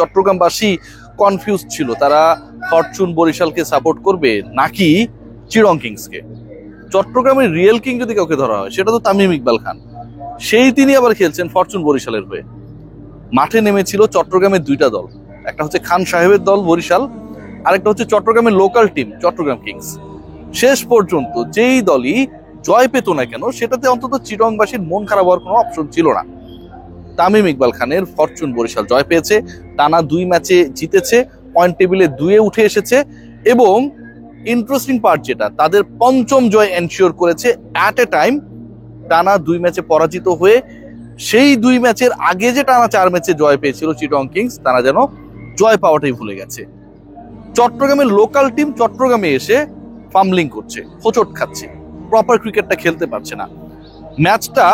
চট্টগ্রামবাসী confuse ছিল, তারা Fortune বরিশালকে support করবে নাকি চিটং কিংসকে। চট্টগ্রামের রিয়েল কিং যদি কাউকে ধরা হয় সেটা তো তামিম ইকবাল খান, তিনি আবার খেলছেন ফরচুন বরিশালের হয়ে। মাঠে নেমেছিল চট্টগ্রামের দুইটা দল, একটা হচ্ছে খান সাহেবের দল বরিশাল, আরেকটা হচ্ছে চট্টগ্রামের লোকাল টিম চট্টগ্রাম কিংস। শেষ পর্যন্ত যেই দলই জয় পেত না কেন সেটাতে অন্তত চিটংবাসীর মন খারাপ হওয়ার কোনো অপশন ছিল না। তামিম ইকবাল খানের ফরচুন বরিশাল জয় পেয়েছে, টানা 2 ম্যাচে জিতেছে, পয়েন্ট টেবিলে 2-এ উঠে এসেছে এবং ইন্টারেস্টিং পার্ট যেটা, তাদের 5ম জয় এনশিওর করেছে অ্যাট এ টাইম। টানা 2 ম্যাচে পরাজিত হয়ে সেই 2 ম্যাচের আগে যে টানা 4 ম্যাচে জয় পেয়েছিল চিটং কিংস, তারা যেন জয় পাওয়াটাই ভুলে গেছে। চট্টগ্রামের লোকাল টিম চট্টগ্রামে এসে ফাম্বলিং করছে, হোঁচট খাচ্ছে, প্রপার ক্রিকেটটা খেলতে পারছে না। ম্যাচটা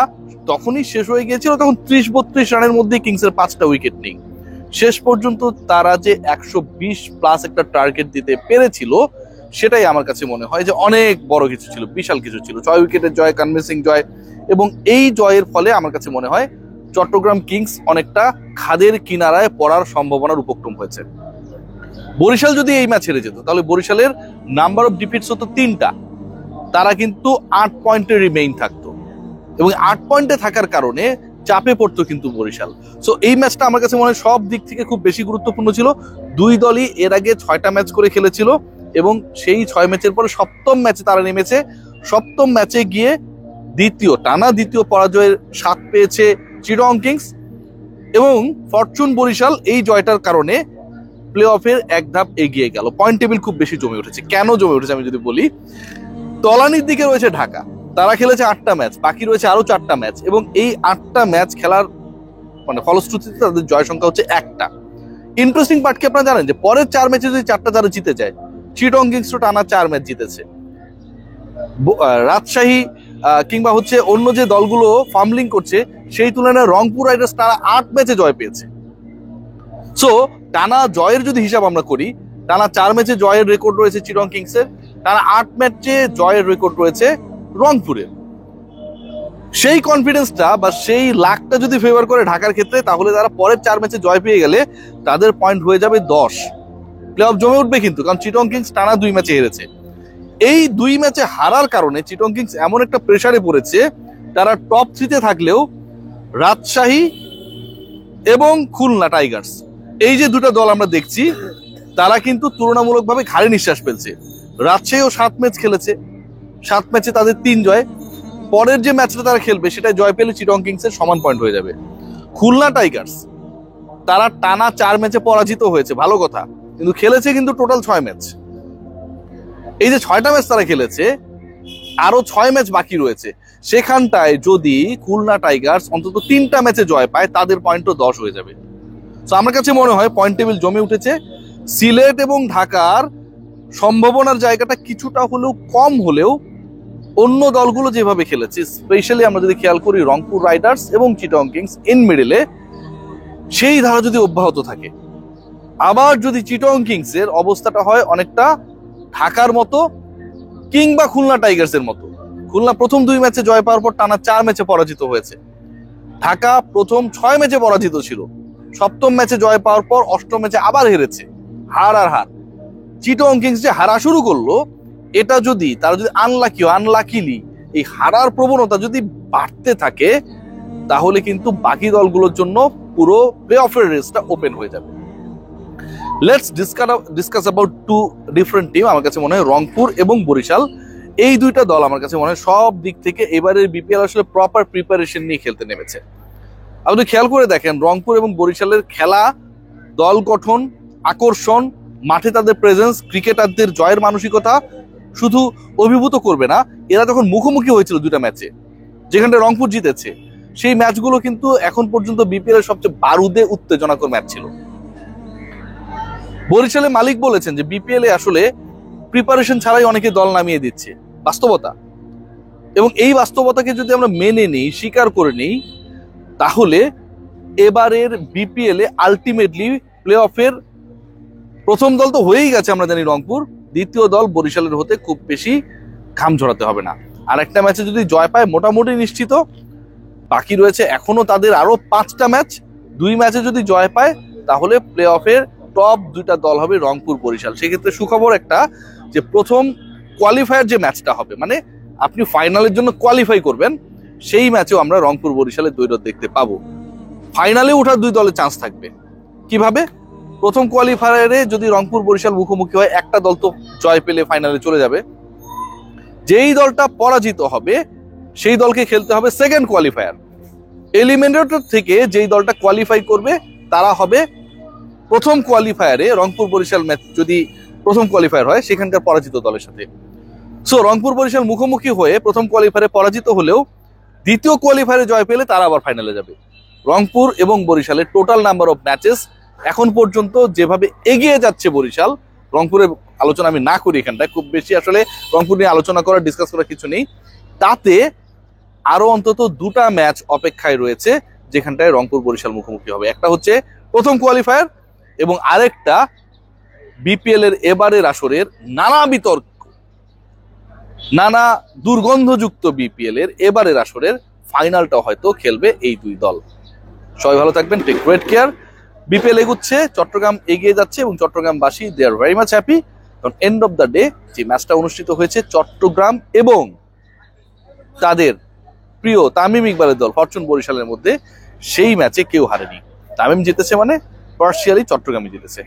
তখনই শেষ হয়ে গিয়েছিল, তখন 30-32 রানের মধ্যে কিংসের 5টা উইকেট নেই। শেষ পর্যন্ত তারা যে 120+ একটা টার্গেট দিতে পেরেছিল, সেটাই আমার কাছে মনে হয় যে অনেক বড় কিছু ছিল, বিশাল কিছু ছিল। 6 উইকেটের জয়, কনভিন্সিং জয়, এবং এই জয়ের ফলে আমার কাছে মনে হয় চট্টগ্রাম কিংস অনেকটা খাদের কিনারায় পড়ার সম্ভাবনার উপক্রম হয়েছে। বরিশাল যদি এই ম্যাচ হেরে যেত তাহলে বরিশালের নাম্বার অফ ডিফিটস হতো 3টা, তারা কিন্তু 8 পয়েন্টে রিমেইন থাকতো এবং 8 পয়েন্টে থাকার কারণে চাপে পড়তো কিন্তু বরিশাল। সো এই ম্যাচটা আমার কাছে মনে হয় সব দিক থেকে খুব বেশি গুরুত্বপূর্ণ ছিল। দুই দলই এর আগে 6টা ম্যাচ করে খেলেছিল এবং সেই 6 ম্যাচের পরে 7ম ম্যাচে তারা নেমেছে। 7ম ম্যাচে গিয়ে টানা দ্বিতীয় পরাজয়ের স্বাদ পেয়েছে চিটং কিংস এবং ফরচুন বরিশাল এই জয়টার কারণে প্লে অফের এক ধাপ এগিয়ে গেল। পয়েন্ট টেবিল খুব বেশি জমে উঠেছে। কেন জমে উঠেছে আমি যদি বলি, তলানির দিকে রয়েছে ঢাকা, তারা খেলেছে 8টা ম্যাচ, বাকি রয়েছে আরো 4টা ম্যাচ এবং এই 8টা ম্যাচ খেলার ফলশ্রুতিতে তাদের জয় সংখ্যা হচ্ছে 1টা। ইন্টারেস্টিং পার্ট কি আপনারা জানেন যে পরের 4 ম্যাচে যদি 4টা তারা জিতে যায়, চিটং কিংস তো টানা 4 ম্যাচ জিতেছে। রাজশাহী কিংবা হচ্ছে অন্য যে দলগুলো ফার্মলিং করছে সেই তুলনায় রংপুর রাইডার্স তারা 8 ম্যাচে জয় পেয়েছে। সো টানা জয়ের যদি হিসাব আমরা করি, টানা 4 ম্যাচে জয়ের রেকর্ড রয়েছে চিটং কিংসের, টানা 8 ম্যাচে জয়ের রেকর্ড রয়েছে রংপুরের। সেই কনফিডেন্সটা বা সেই লাকটা যদি ফেভার করে ঢাকার ক্ষেত্রে, তাহলে তারা পরের 4 ম্যাচে জয় পেয়ে গেলে তাদের পয়েন্ট হয়ে যাবে 10, প্লে অফ জমে উঠবে কিন্তু, কারণ চিটং কিংস টানা 2 ম্যাচে হেরেছে। এই 2 ম্যাচে হারার কারণে চিটং কিংস এমন একটা প্রেসারে পড়েছে, তারা টপ 3-তে থাকলেও রাজশাহী এবং খুলনা টাইগার্স, এই যে দুটো দল আমরা দেখছি, তারা কিন্তু তুলনামূলকভাবে ঘাড়ে নিঃশ্বাস ফেলছে। রাজশাহীও 7 ম্যাচ খেলেছে, 7 ম্যাচে তাদের 3 জয়। পরের যে ম্যাচটা তারা খেলবে সেটা জয় পেলে চিটং কিংসের সমান পয়েন্ট হয়ে যাবে। খুলনা টাইগার্স তারা টানা 4 ম্যাচে পরাজিত হয়েছে, ভালো কথা, কিন্তু খেলেছে কিন্তু টোটাল 6 ম্যাচ। এই যে 6টা ম্যাচ তারা খেলেছে, আরো 6 ম্যাচ বাকি রয়েছে, সেখানটায় যদি খুলনা টাইগার্স অন্তত 3টা ম্যাচে জয় পায়, তাদের পয়েন্টও 10 হয়ে যাবে। তো আমার কাছে মনে হয় পয়েন্ট টেবিল জমে উঠেছে। সিলেট এবং ঢাকার সম্ভাবনার জায়গাটা কিছুটা হলেও কম হলেও অন্য দলগুলো যেভাবে খেলেছে, স্পেশালি আমরা যদি খেয়াল করি রংপুর রাইডার্স এবং চিটং কিংস ইন মিডলে, সেই ধারা যদি অব্যাহত থাকে, আবার যদি চিটং কিংসের অবস্থাটা হয় অনেকটা ঢাকার মতো কিংবা খুলনা টাইগার্সের মতো, খুলনা প্রথম 2 ম্যাচে জয় পাওয়ার পর টানা 4 ম্যাচে পরাজিত হয়েছে, ঢাকা প্রথম 6 ম্যাচে পরাজিত ছিল, 7ম ম্যাচে জয় পাওয়ার পর 8ম ম্যাচে আবার হেরেছে, হার আর হার। চিটং কিংস যে হারা শুরু করলো, এটা যদি তারা যদি আনলাকিলি এই হারার প্রবণতা যদি বাড়তে থাকে, তাহলে কিন্তু বাকি দলগুলোর জন্য পুরো প্লে অফের রেসটা ওপেন হয়ে যাবে। Let's discuss about 2 different team. আমার কাছে মনে হয় রংপুর এবং বরিশাল, এই দুইটা দল আমার কাছে মনে হয় সব দিক থেকে এবারের বিপিএল আসলে প্রপার প্রিপারেশন নিয়ে খেলতে নেমেছে। আপনি খেয়াল করে দেখেন রংপুর এবং বরিশালের খেলা, দল গঠন, আকর্ষণ, মাঠে তাদের প্রেজেন্স, ক্রিকেটারদের জয়ের মানসিকতা শুধু অভিভূত করবে না। এরা যখন মুখোমুখি হয়েছিল 2টা ম্যাচে, যেখানটা রংপুর জিতেছে, সেই ম্যাচগুলো কিন্তু এখন পর্যন্ত বিপিএল এর সবচেয়ে বারুদে উত্তেজনাকর ম্যাচ ছিল। বরিশালে মালিক বলেছেন যে বিপিএল এ আসলে প্রিপারেশন ছাড়াই অনেকে দল নামিয়ে দিচ্ছে, বাস্তবতা। এবং এই বাস্তবতাকে যদি আমরা মেনে নিই, স্বীকার করে নিই, তাহলে এবারের বিপিএল এ আলটিমেটলি প্লে অফের প্রথম দল তো হয়েই গেছে আমরা জানি রংপুর, দ্বিতীয় দল বরিশালের হতে খুব বেশি ঘাম ঝরাতে হবে না। আর একটা ম্যাচে যদি জয় পায় মোটামুটি নিশ্চিত। বাকি রয়েছে এখনো তাদের আরো 5টা ম্যাচ, 2 ম্যাচে যদি জয় পায় তাহলে প্লে অফের টপ দুইটা দল হবে রংপুর বরিশাল। সেক্ষেত্রে সুখবর একটা, যে প্রথম কোয়ালিফায়ার যে ম্যাচটা হবে, মানে আপনি ফাইনালের জন্য কোয়ালিফাই করবেন, সেই ম্যাচেও আমরা রংপুর বরিশালের দ্বৈরথ দেখতে পাবো। ফাইনালে ওঠার দুই দলের চান্স থাকবে। কিভাবে? প্রথম কোয়ালিফায়ারে যদি রংপুর বরিশাল মুখোমুখি হয়, একটা দল তো জয় পেলে ফাইনালে চলে যাবে। যেই দলটা পরাজিত হবে সেই দলকে খেলতে হবে সেকেন্ড কোয়ালিফায়ার। এলিমিনেটর থেকে যেই দলটা কোয়ালিফাই করবে তারা হবে প্রথম কোয়ালিফায়ারে, রংপুর বরিশাল ম্যাচ যদি প্রথম কোয়ালিফায়ার হয় সেখানকার পরাজিত দলের সাথে। সো রংপুর বরিশাল মুখোমুখি হয়ে প্রথম কোয়ালিফায়ারে পরাজিত হলেও দ্বিতীয় কোয়ালিফায়ারে জয় পেলে তারা আবার ফাইনালে যাবে। রংপুর এবং বরিশালের টোটাল নাম্বার অফ ম্যাচেস এখন পর্যন্ত যেভাবে এগিয়ে যাচ্ছে বরিশাল, রংপুরের আলোচনা আমি না করি এখানটায়, খুব বেশি আসলে রংপুর নিয়ে আলোচনা করার ডিসকাস করার কিছু নেই। তাতে আরো অন্তত দুটা ম্যাচ অপেক্ষায় রয়েছে যেখানটায় রংপুর বরিশাল মুখোমুখি হবে। একটা হচ্ছে প্রথম কোয়ালিফায়ার এবং আরেকটা বিপিএল এর এবারের আসরের নানা বিতর্ক, নানা দুর্গন্ধযুক্ত বিপিএল এর এবারের আসরের ফাইনালটা হয়তো খেলবে এই দুই দল। সবাই ভালো থাকবেন, টেক গ্রেট কেয়ার। বিপিএল এগুচ্ছে, চট্টগ্রাম এগিয়ে যাচ্ছে এবং চট্টগ্রামবাসী they are very much happy, কারণ এন্ড অফ দ্য ডে যে ম্যাচটা অনুষ্ঠিত হয়েছে চট্টগ্রাম এবং তাদের প্রিয় তামিম ইকবালের দল ফরচুন বরিশালের মধ্যে, সেই ম্যাচে কেউ হারেনি। তামিম জিতেছে মানে পার্সিয়ালি চট্টগ্রামই জিতেছে।